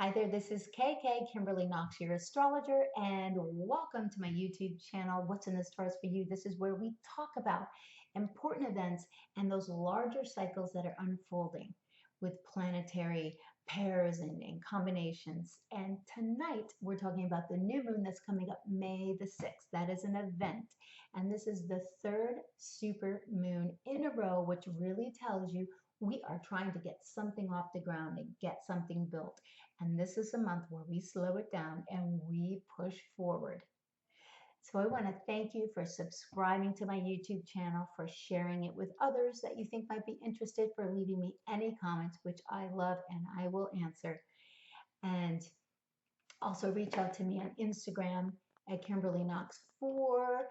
Hi there, this is KK, Kimberly Knox, your astrologer, and welcome to my YouTube channel, What's in the Stars for You. This is where we talk about important events and those larger cycles that are unfolding with planetary pairs and combinations. And tonight we're talking about the new moon that's coming up May the 6th. That is an event. And this is the third super moon in a row, which really tells you we are trying to get something off the ground and get something built. And this is a month where we slow it down and we push forward. So I want to thank you for subscribing to my YouTube channel, for sharing it with others that you think might be interested, for leaving me any comments, which I love and I will answer. And also reach out to me on Instagram at Kimberly Knox for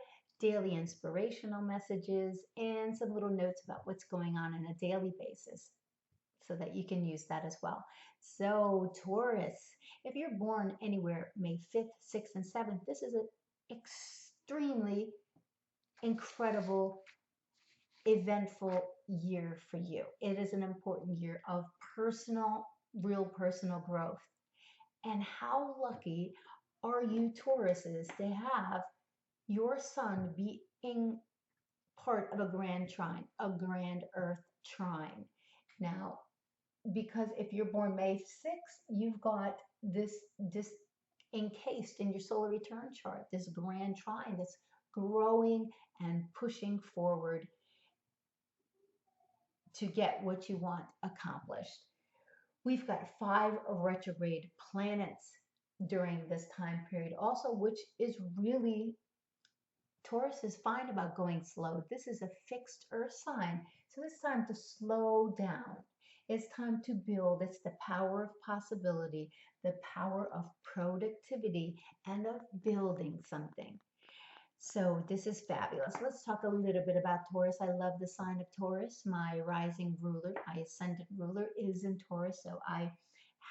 daily inspirational messages and some little notes about what's going on a daily basis, so that you can use that as well. So Taurus, if you're born anywhere May 5th, 6th, and 7th, this is an extremely incredible, eventful year for you. It is an important year of real personal growth. And how lucky are you, Tauruses, to have your sun be in part of a grand trine, a grand earth trine. Now, because if you're born May 6th, you've got this encased in your solar return chart, this grand trine that's growing and pushing forward to get what you want accomplished. We've got 5 retrograde planets during this time period also, which is really, Taurus is fine about going slow. This is a fixed earth sign. So it's time to slow down. It's time to build. It's the power of possibility, the power of productivity, and of building something. So this is fabulous. Let's talk a little bit about Taurus. I love the sign of Taurus. My rising ruler, my ascendant ruler is in Taurus. So I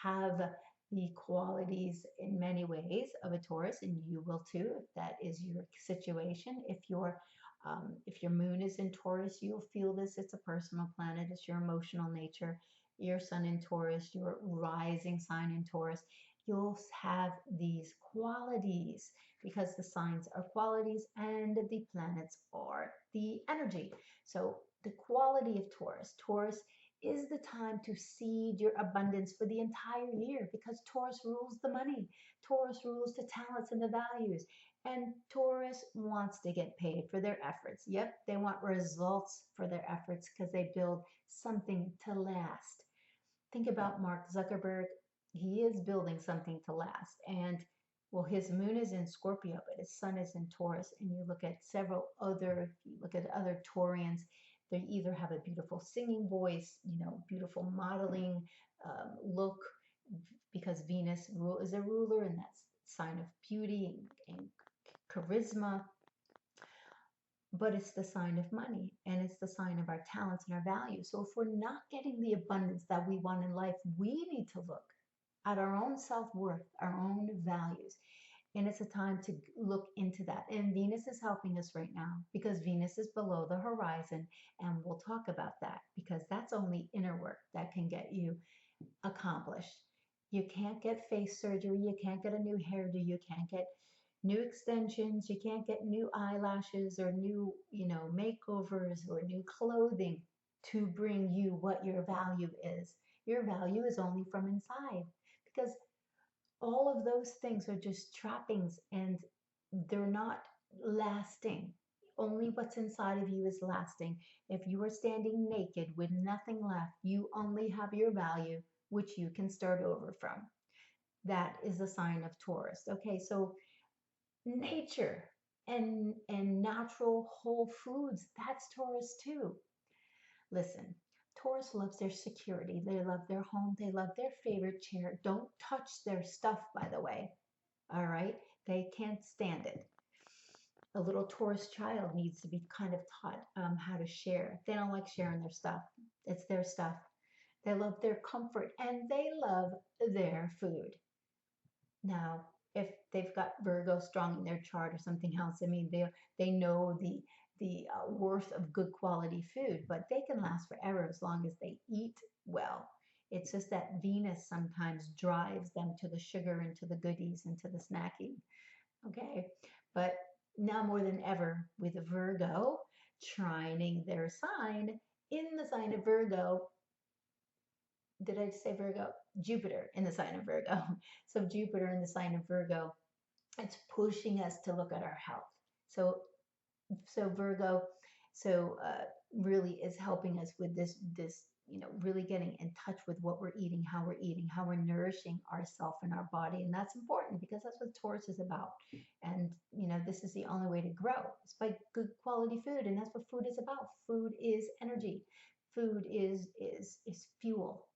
have the qualities in many ways of a Taurus, and you will too if that is your situation. If your moon is in Taurus, you'll feel this. It's a personal planet. It's your emotional nature. Your sun in Taurus, your rising sign in Taurus. You'll have these qualities because the signs are qualities and the planets are the energy. So the quality of Taurus. Taurus is the time to seed your abundance for the entire year because Taurus rules the money. Taurus rules the talents and the values. And Taurus wants to get paid for their efforts. Yep, they want results for their efforts because they build something to last. Think about Mark Zuckerberg. He is building something to last. And well, his moon is in Scorpio, but his sun is in Taurus. And you look at other Taurians, they either have a beautiful singing voice, beautiful modeling look, because Venus is a ruler, and that's a sign of beauty and charisma. But it's the sign of money, and it's the sign of our talents and our values. So if we're not getting the abundance that we want in life, we need to look at our own self-worth, our own values. And it's a time to look into that. And Venus is helping us right now because Venus is below the horizon. And we'll talk about that because that's only inner work that can get you accomplished. You can't get face surgery. You can't get a new hairdo. You can't get new extensions. You can't get new eyelashes or new, makeovers or new clothing to bring you what your value is. Your value is only from inside because all of those things are just trappings and they're not lasting. Only what's inside of you is lasting. If you are standing naked with nothing left, you only have your value, which you can start over from. That is a sign of Taurus. Okay, so nature and natural whole foods, that's Taurus too. Listen, Taurus loves their security. They love their home. They love their favorite chair. Don't touch their stuff, by the way. All right? They can't stand it. A little Taurus child needs to be kind of taught how to share. They don't like sharing their stuff. It's their stuff. They love their comfort and they love their food. Now, if they've got Virgo strong in their chart or something else, I mean, they know the worth of good quality food, but they can last forever as long as they eat well. It's just that Venus sometimes drives them to the sugar and to the goodies and to the snacking. Okay. But now more than ever with Virgo trining their sign, in the sign of Virgo, did I say Virgo? Jupiter in the sign of Virgo. So Jupiter in the sign of Virgo, it's pushing us to look at our health. So Virgo, really is helping us with this, really getting in touch with what we're eating, how we're nourishing ourselves and our body. And that's important because that's what Taurus is about. And, this is the only way to grow. It's by good quality food. And that's what food is about. Food is energy. Food is fuel.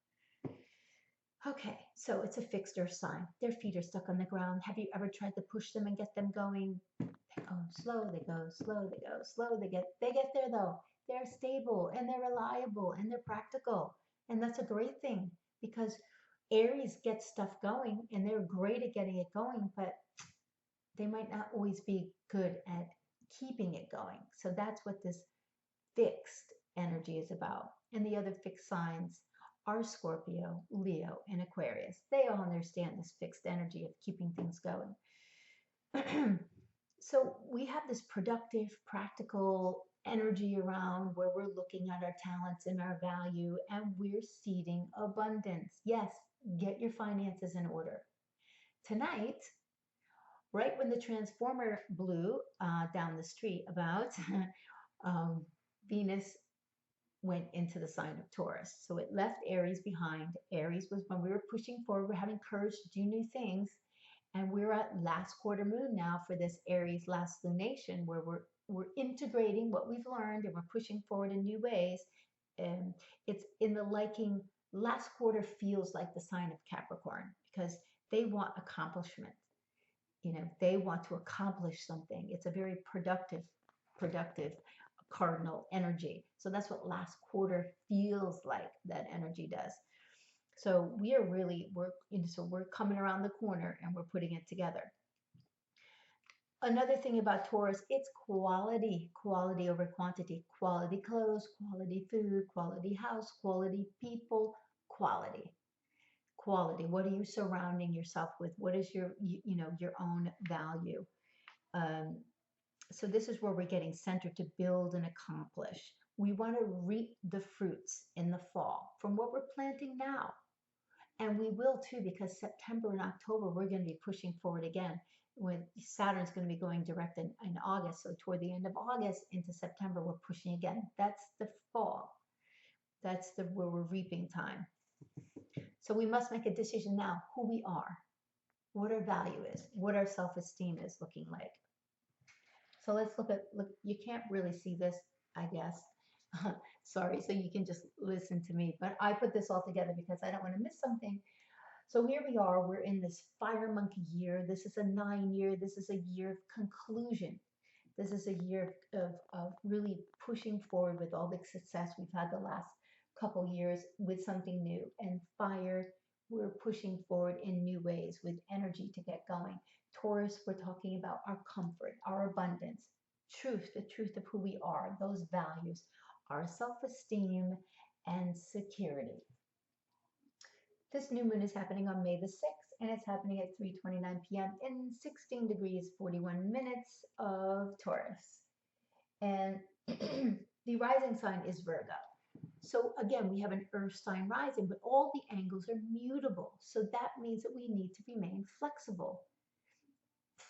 Okay, so it's a fixed earth sign. Their feet are stuck on the ground. Have you ever tried to push them and get them going? They go slow, they go slow, they go slow. They get there though. They're stable and they're reliable and they're practical. And that's a great thing because Aries gets stuff going and they're great at getting it going, but they might not always be good at keeping it going. So that's what this fixed energy is about. And the other fixed signs are Scorpio, Leo, and Aquarius. They all understand this fixed energy of keeping things going. So we have this productive, practical energy around where we're looking at our talents and our value, and we're seeding abundance. Yes, get your finances in order. Tonight, right when the transformer blew down the street about Venus went into the sign of Taurus. So it left Aries behind. Aries was when we were pushing forward, we're having courage to do new things. And we're at last quarter moon now for this Aries last lunation where we're integrating what we've learned and we're pushing forward in new ways. And it's in the liking, last quarter feels like the sign of Capricorn because they want accomplishment. They want to accomplish something. It's a very productive cardinal energy. So that's what last quarter feels like that energy does. So we're coming around the corner and we're putting it together. Another thing about Taurus, it's quality over quantity, quality clothes, quality food, quality house, quality people, quality. What are you surrounding yourself with? What is your own value? So this is where we're getting centered to build and accomplish. We want to reap the fruits in the fall from what we're planting now. And we will too, because September and October, we're going to be pushing forward again. When Saturn's going to be going direct in August. So toward the end of August into September, we're pushing again. That's the fall. That's where we're reaping time. So we must make a decision now who we are, what our value is, what our self-esteem is looking like. So let's look, you can't really see this, I guess. Sorry, so you can just listen to me. But I put this all together because I don't want to miss something. So here we are, we're in this fire monkey year. This is a 9 year. This is a year of conclusion. This is a year of really pushing forward with all the success we've had the last couple years with something new. And fire, we're pushing forward in new ways with energy to get going. Taurus, we're talking about our comfort, our abundance, the truth of who we are, those values, our self-esteem and security. This new moon is happening on May the 6th, and it's happening at 3:29 p.m. in 16 degrees 41 minutes of Taurus. And the rising sign is Virgo. So again, we have an earth sign rising, but all the angles are mutable. So that means that we need to remain flexible.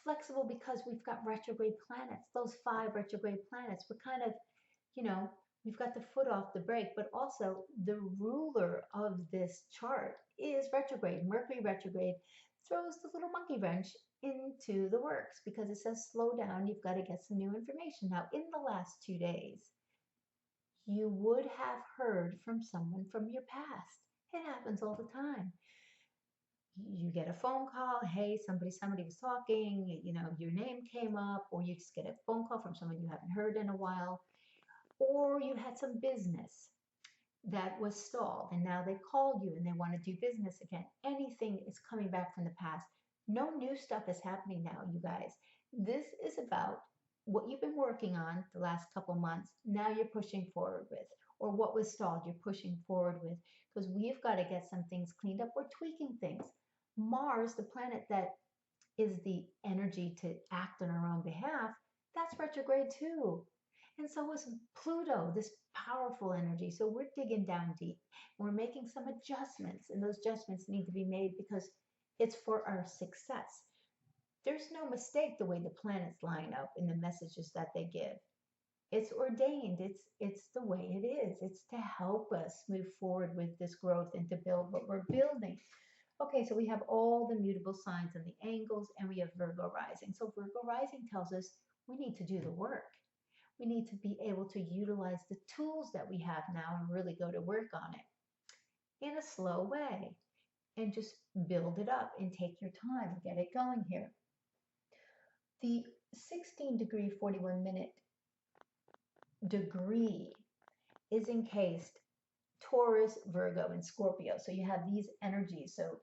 Flexible because we've got retrograde planets, those 5 retrograde planets. We're kind of, we've got the foot off the brake, but also the ruler of this chart is retrograde. Mercury retrograde throws the little monkey wrench into the works because it says slow down, you've got to get some new information. Now, in the last 2 days, you would have heard from someone from your past. It happens all the time. You get a phone call, hey, somebody was talking, your name came up, or you just get a phone call from someone you haven't heard in a while, or you had some business that was stalled and now they called you and they want to do business again. Anything is coming back from the past. No new stuff is happening now, you guys. This is about what you've been working on the last couple months. Now you're pushing forward with, or what was stalled, you're pushing forward with, because we've got to get some things cleaned up. We're tweaking things. Mars, the planet that is the energy to act on our own behalf, that's retrograde too. And so is Pluto, this powerful energy. So we're digging down deep. We're making some adjustments, and those adjustments need to be made because it's for our success. There's no mistake the way the planets line up in the messages that they give. It's ordained. It's the way it is. It's to help us move forward with this growth and to build what we're building. Okay, so we have all the mutable signs and the angles, and we have Virgo rising. So Virgo rising tells us we need to do the work. We need to be able to utilize the tools that we have now and really go to work on it in a slow way and just build it up and take your time, get it going here. The 16-degree 41-minute degree is encased Taurus, Virgo, and Scorpio. So you have these energies so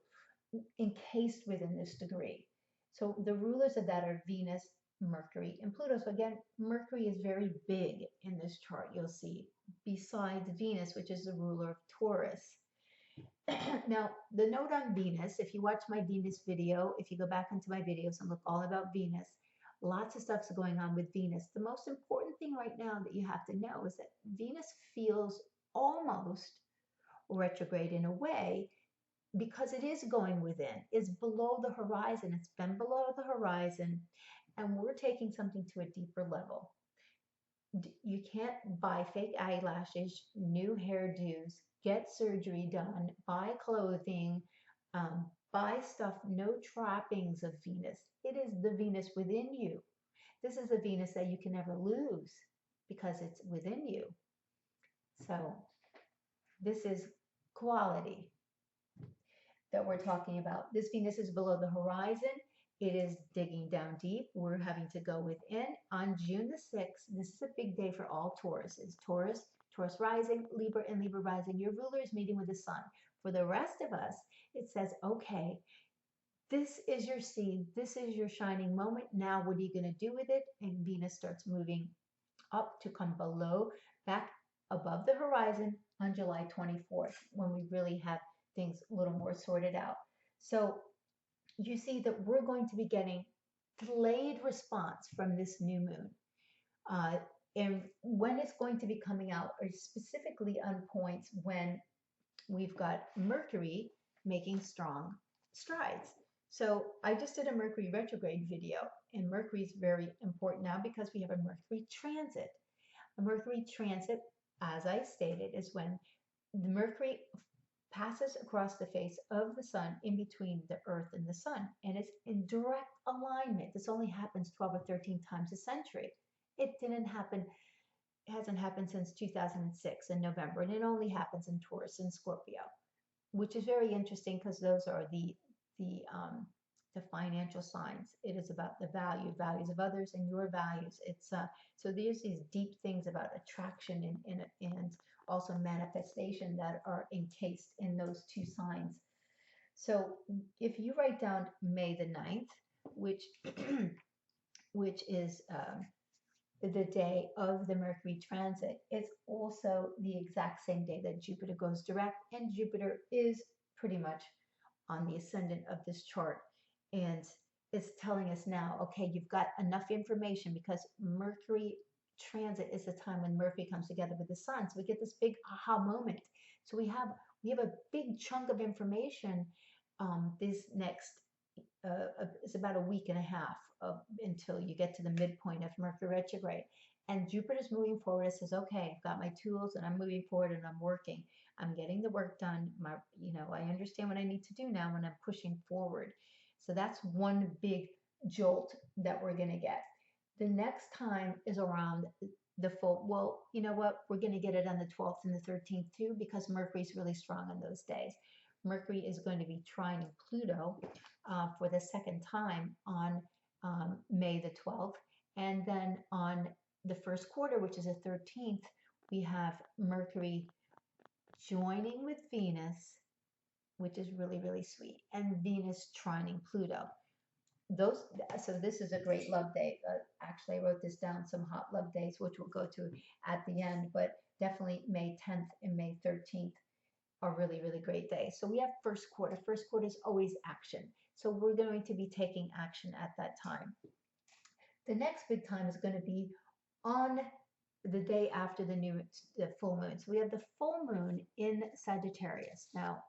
encased within this degree. So the rulers of that are Venus, Mercury, and Pluto. So again, Mercury is very big in this chart, you'll see, besides Venus, which is the ruler of Taurus. Now, the note on Venus, if you watch my Venus video, if you go back into my videos and look all about Venus, lots of stuff's going on with Venus. The most important thing right now that you have to know is that Venus feels almost retrograde in a way because it is going within. It's below the horizon. It's been below the horizon, and we're taking something to a deeper level. You can't buy fake eyelashes, new hairdos, get surgery done, buy clothing, buy stuff, no trappings of Venus. It is the Venus within you. This is the Venus that you can never lose because it's within you. So this is quality that we're talking about. This Venus is below the horizon. It is digging down deep. We're having to go within. On June the 6th, this is a big day for all Tauruses. Taurus, Taurus rising, Libra, and Libra rising. Your ruler is meeting with the sun. For the rest of us, it says, okay, this is your seed. This is your shining moment. Now, what are you going to do with it? And Venus starts moving up to come below, back above the horizon on July 24th, when we really have things a little more sorted out. So you see that we're going to be getting delayed response from this new moon. And when it's going to be coming out are specifically on points when we've got Mercury making strong strides. So I just did a Mercury retrograde video, and Mercury is very important now because we have a Mercury transit. A Mercury transit, as I stated, is when the Mercury passes across the face of the sun in between the earth and the sun, and it's in direct alignment. This only happens 12 or 13 times a century. It hasn't happened since 2006 in November, and it only happens in Taurus and Scorpio, which is very interesting because those are the financial signs. It is about the values of others and your values. It's so there's these deep things about attraction and also manifestation that are encased in those two signs. So if you write down May the 9th, which is the day of the Mercury transit, it's also the exact same day that Jupiter goes direct, and Jupiter is pretty much on the ascendant of this chart. And it's telling us now, okay, you've got enough information because Mercury transit is the time when Mercury comes together with the sun. So we get this big aha moment. So we have a big chunk of information this next, it's about a week and a half until you get to the midpoint of Mercury retrograde. And Jupiter's moving forward. It says, okay, I've got my tools and I'm moving forward and I'm working. I'm getting the work done. I understand what I need to do now when I'm pushing forward. So that's one big jolt that we're going to get. The next time is around the full, well, you know what? We're going to get it on the 12th and the 13th too, because Mercury's really strong on those days. Mercury is going to be trining Pluto for the second time on May the 12th. And then on the first quarter, which is the 13th, we have Mercury joining with Venus, which is really, really sweet, and Venus trining Pluto. So this is a great love day. Actually, I wrote this down, some hot love days, which we'll go to at the end. But definitely May 10th and May 13th are really, really great days. So we have first quarter. First quarter is always action. So we're going to be taking action at that time. The next big time is going to be on the day after the full moon. So we have the full moon in Sagittarius. Now,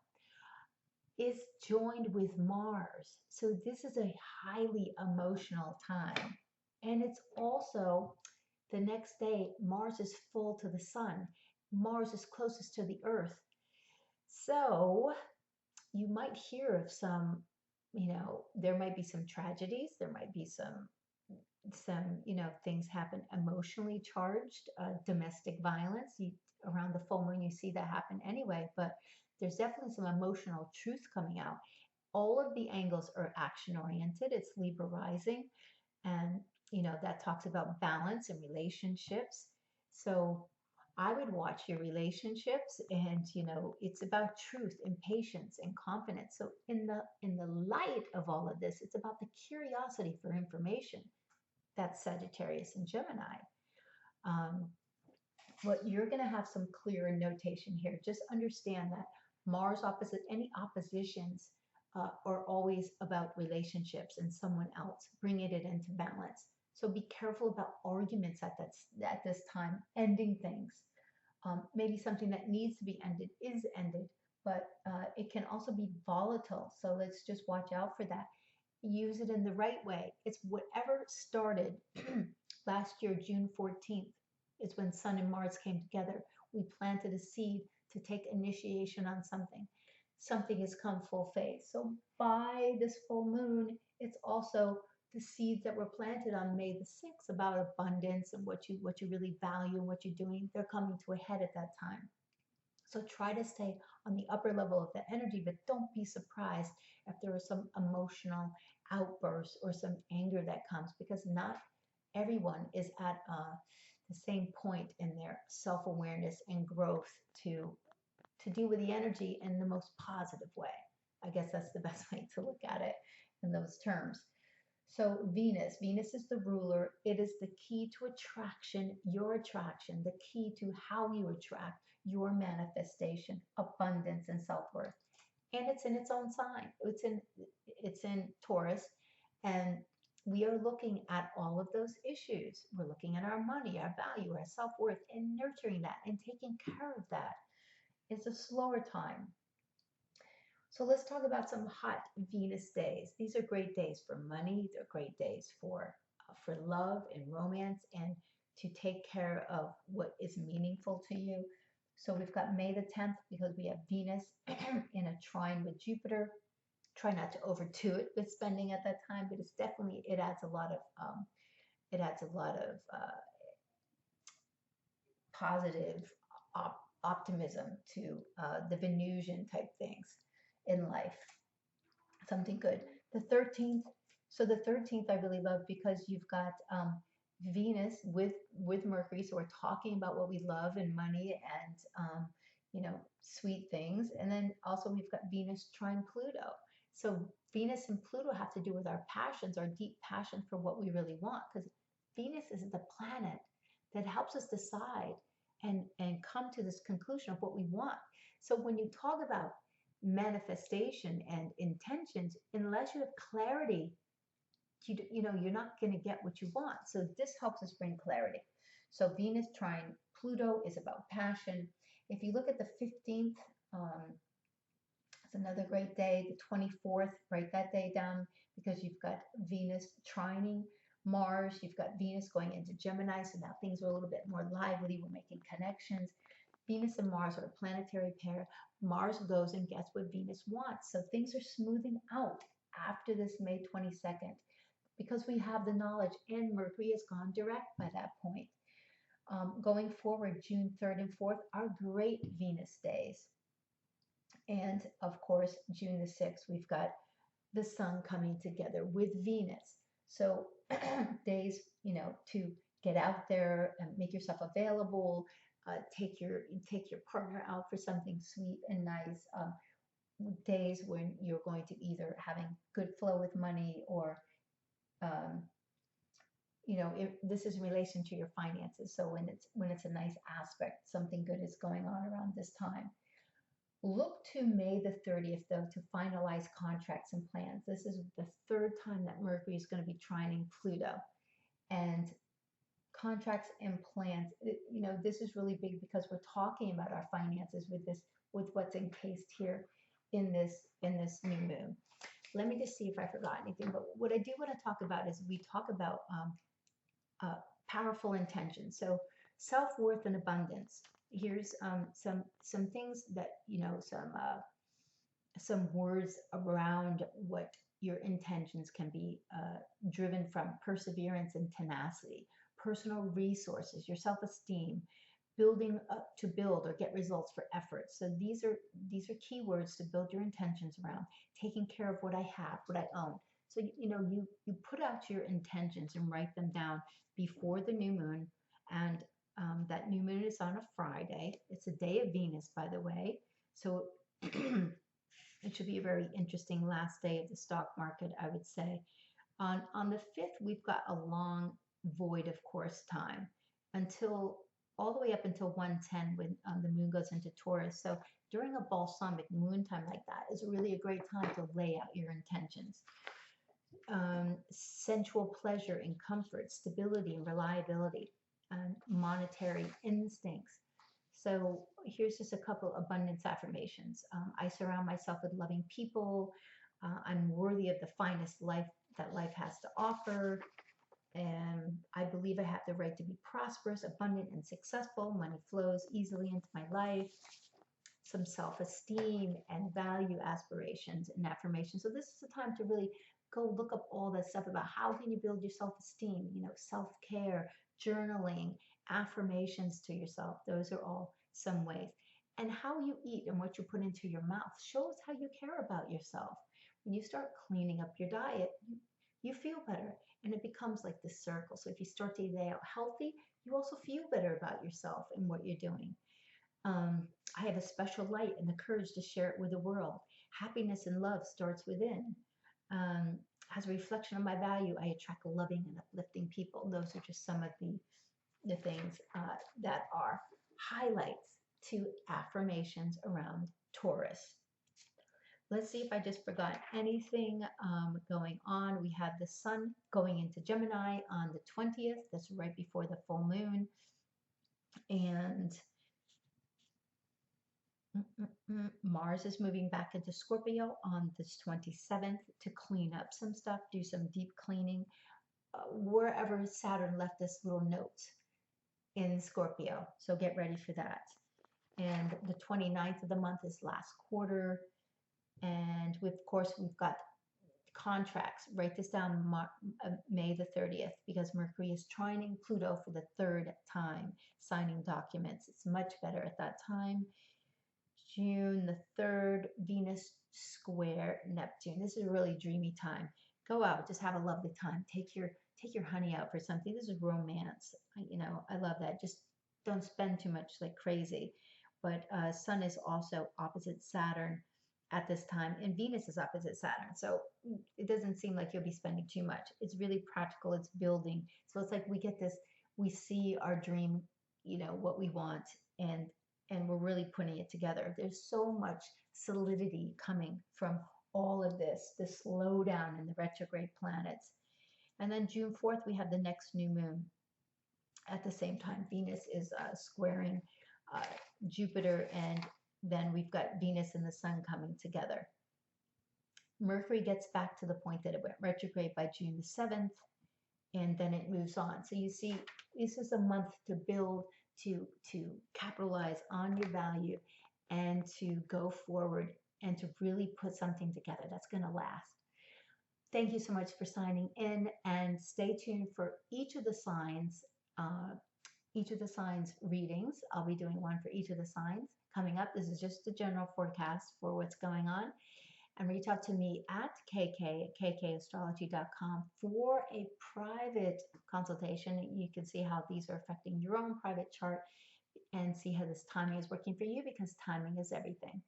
is joined with Mars. So this is a highly emotional time. And it's also the next day, Mars is full to the sun. Mars is closest to the Earth. So you might hear of some, there might be some tragedies, there might be some things happen emotionally charged, domestic violence. Around the full moon, you see that happen anyway, but there's definitely some emotional truth coming out. All of the angles are action oriented. It's Libra rising, and that talks about balance and relationships. So I would watch your relationships, and it's about truth and patience and confidence. So in the light of all of this, it's about the curiosity for information. That's Sagittarius and Gemini. Um, but you're going to have some clear notation here. Just understand that Mars opposite, any oppositions are always about relationships and someone else, bringing it into balance. So be careful about arguments at this time, ending things. Maybe something that needs to be ended is ended, but it can also be volatile. So let's just watch out for that. Use it in the right way. It's whatever started last year, June 14th, is when Sun and Mars came together. We planted a seed to take initiation on something. Something has come full phase. So by this full moon, it's also the seeds that were planted on May the 6th about abundance and what you really value and what you're doing. They're coming to a head at that time. So try to stay on the upper level of the energy, but don't be surprised if there is some emotional outburst or some anger that comes, because not everyone is at the same point in their self-awareness and growth to deal with the energy in the most positive way. I guess that's the best way to look at it in those terms. So Venus is the ruler. It is the key to attraction, your attraction, the key to how you attract, your manifestation, abundance, and self-worth. And it's in its own sign. It's in Taurus, and we are looking at all of those issues. We're looking at our money, our value, our self-worth, and nurturing that and taking care of that. It's a slower time. So let's talk about some hot Venus days. These are great days for money. They're great days for love and romance, and to take care of what is meaningful to you. So we've got May the 10th because we have Venus in a trine with Jupiter. Try not to overdo it with spending at that time, but it adds a lot of positive optimism to the Venusian type things in life. Something good. The 13th. So the 13th I really love because you've got Venus with Mercury. So we're talking about what we love and money and sweet things. And then also we've got Venus trine Pluto. So Venus and Pluto have to do with our passions, our deep passion for what we really want, because Venus is the planet that helps us decide and come to this conclusion of what we want. So when you talk about manifestation and intentions, unless you have clarity, you're not going to get what you want. So this helps us bring clarity. So Venus trine Pluto is about passion. If you look at the 15th, it's another great day. The 24th, write that day down because you've got Venus trining Mars. You've got Venus going into Gemini. So now things are a little bit more lively. We're making connections. Venus and Mars are a planetary pair. Mars goes and gets what Venus wants. So things are smoothing out after this May 22nd because we have the knowledge, and Mercury has gone direct by that point. Going forward, June 3rd and 4th are great Venus days. And of course, June the 6th, we've got the sun coming together with Venus. So days, to get out there and make yourself available, take your partner out for something sweet and nice. Days when you're going to either having good flow with money or this is in relation to your finances. So when it's a nice aspect, something good is going on around this time. Look to May the 30th, though, to finalize contracts and plans. This is the third time that Mercury is going to be trining Pluto. And contracts and plans, this is really big because we're talking about our finances with what's encased here in this new moon. Let me just see if I forgot anything. But what I do want to talk about is we talk about powerful intentions. So self-worth and abundance. Here's some things that some words around what your intentions can be driven from: perseverance and tenacity, personal resources, your self-esteem, building up to build or get results for efforts. So these are keywords to build your intentions around: taking care of what I have, what I own. So you put out your intentions and write them down before the new moon, and that new moon is on a Friday. It's a day of Venus, by the way. So it should be a very interesting last day of the stock market, I would say. On the 5th, we've got a long void of course time until all the way up until 1:10 when the moon goes into Taurus. So during a balsamic moon time like that is really a great time to lay out your intentions. Sensual pleasure and comfort, stability and reliability, and monetary instincts. So here's just a couple abundance affirmations. I surround myself with loving people. I'm worthy of the finest life that life has to offer. And I believe I have the right to be prosperous, abundant, and successful. Money flows easily into my life. Some self-esteem and value aspirations and affirmations. So this is the time to really go look up all that stuff about how can you build your self-esteem, self-care, journaling, affirmations to yourself. Those are all some ways. And how you eat and what you put into your mouth shows how you care about yourself. When you start cleaning up your diet, you feel better, and it becomes like this circle. So if you start the day out healthy, you also feel better about yourself and what you're doing. I have a special light and the courage to share it with the world. Happiness and love starts within. As a reflection of my value, I attract loving and uplifting people. Those are just some of the things that are highlights to affirmations around Taurus. Let's see if I just forgot anything going on. We have the sun going into Gemini on the 20th. That's right before the full moon. And Mars is moving back into Scorpio on this 27th to clean up some stuff, do some deep cleaning. Wherever Saturn left this little note in Scorpio. So get ready for that. And the 29th of the month is last quarter. And of course, we've got contracts. Write this down, May the 30th, because Mercury is trining Pluto for the third time, signing documents. It's much better at that time. June the 3rd, Venus square Neptune. This is a really dreamy time. Go out, just have a lovely time. Take your honey out for something. This is romance. I love that. Just don't spend too much like crazy. But Sun is also opposite Saturn at this time, and Venus is opposite Saturn. So it doesn't seem like you'll be spending too much. It's really practical. It's building. So it's like we get this, we see our dream, what we want, and we're really putting it together. There's so much solidity coming from all of this slowdown in the retrograde planets. And then June 4th, we have the next new moon. At the same time, Venus is squaring Jupiter, and then we've got Venus and the Sun coming together. Mercury gets back to the point that it went retrograde by June the 7th, and then it moves on. So you see, this is a month to build, to capitalize on your value, and to go forward and to really put something together that's going to last. Thank you so much for signing in, and stay tuned for each of the signs readings. I'll be doing one for each of the signs coming up. This is just the general forecast for what's going on. And reach out to me at kkastrology.com for a private consultation. You can see how these are affecting your own private chart and see how this timing is working for you, because timing is everything.